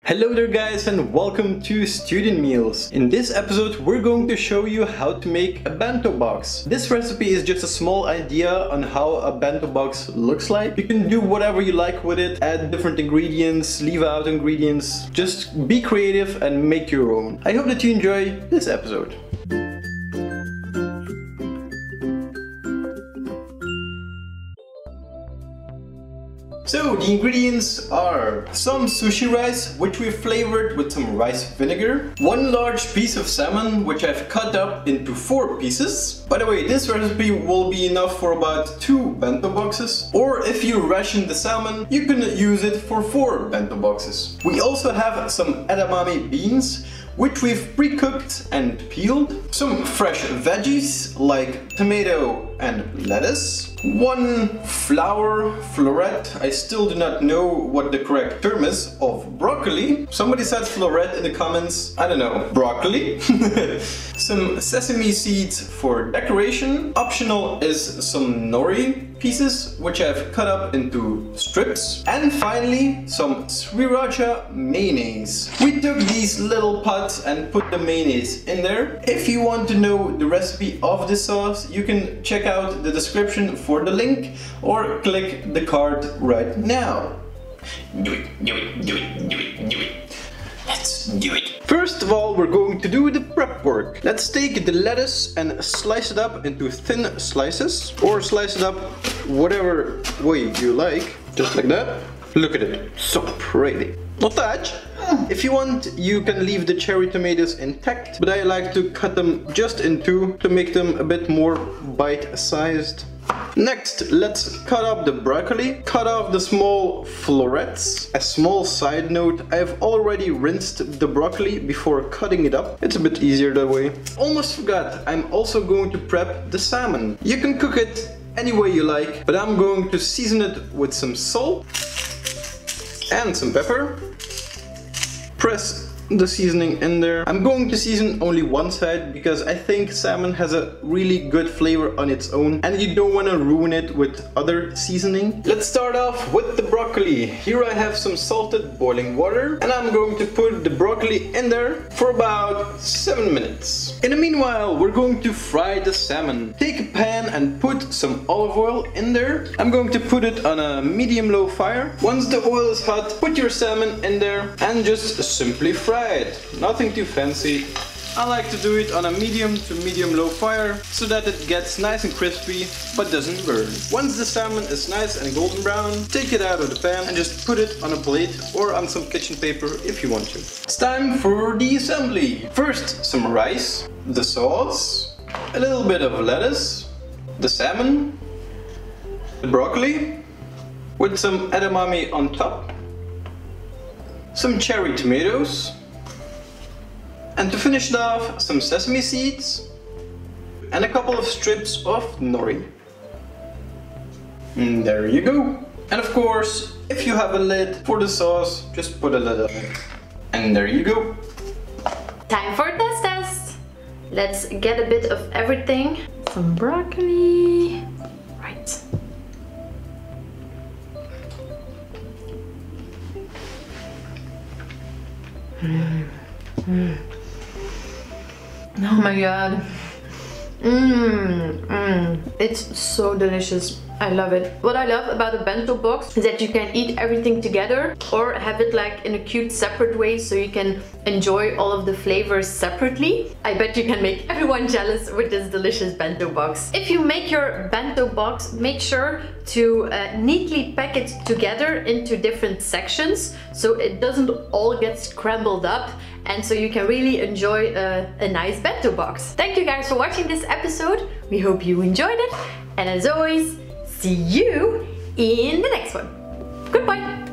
Hello there guys and welcome to Student Meals. In this episode we're going to show you how to make a bento box. This recipe is just a small idea on how a bento box looks like. You can do whatever you like with it, add different ingredients, leave out ingredients, just be creative and make your own. I hope that you enjoy this episode. So the ingredients are some sushi rice, which we flavored with some rice vinegar, one large piece of salmon, which I've cut up into 4 pieces. By the way, this recipe will be enough for about 2 bento boxes, or if you ration the salmon, you can use it for 4 bento boxes. We also have some edamame beans, which we've pre-cooked and peeled, some fresh veggies like tomato and lettuce, 1 flavoured, I still do not know what the correct term is, of broccoli. Somebody said flavoured in the comments, I don't know, broccoli. Some sesame seeds for decoration. Optional is some nori pieces, which I've cut up into strips. And finally, some Sriracha mayonnaise. We took these little pots and put the mayonnaise in there. If you want to know the recipe of this sauce, you can check out the description for the link or click the card right now. Do it. Let's do it. First of all, we're going to do the prep work. Let's take the lettuce and slice it up into thin slices, or slice it up whatever way you like, just like that. Look at it, so pretty. Not touch. If you want, you can leave the cherry tomatoes intact, but I like to cut them just in 2 to make them a bit more bite-sized. Next, let's cut up the broccoli, cut off the small florets. A small side note, I've already rinsed the broccoli before cutting it up. It's a bit easier that way. Almost forgot, I'm also going to prep the salmon. You can cook it any way you like, but I'm going to season it with some salt and some pepper. Press the seasoning in there. I'm going to season only one side because I think salmon has a really good flavor on its own and you don't want to ruin it with other seasoning. Let's start off with the broccoli. Here I have some salted boiling water and I'm going to put the broccoli in there for about 7 minutes. In the meanwhile, we're going to fry the salmon. Take a pan and put some olive oil in there. I'm going to put it on a medium-low fire. Once the oil is hot, put your salmon in there and just simply fry it. Nothing too fancy. I like to do it on a medium to medium-low fire so that it gets nice and crispy but doesn't burn. Once the salmon is nice and golden brown, take it out of the pan and just put it on a plate or on some kitchen paper if you want to. It's time for the assembly. First, some rice, the sauce, a little bit of lettuce, the salmon, the broccoli, with some edamame on top, some cherry tomatoes, and to finish it off, some sesame seeds and a couple of strips of nori. And there you go. And of course, if you have a lid for the sauce, just put a lid on it. And there you go. Time for test. Let's get a bit of everything. Some broccoli. Right. Oh my god. It's so delicious. I love it. What I love about a bento box is that you can eat everything together or have it like in a cute separate way so you can enjoy all of the flavors separately. I bet you can make everyone jealous with this delicious bento box. If you make your bento box, make sure to neatly pack it together into different sections so it doesn't all get scrambled up and so you can really enjoy a nice bento box. Thank you guys for watching this episode. We hope you enjoyed it, and as always, see you in the next one. Goodbye!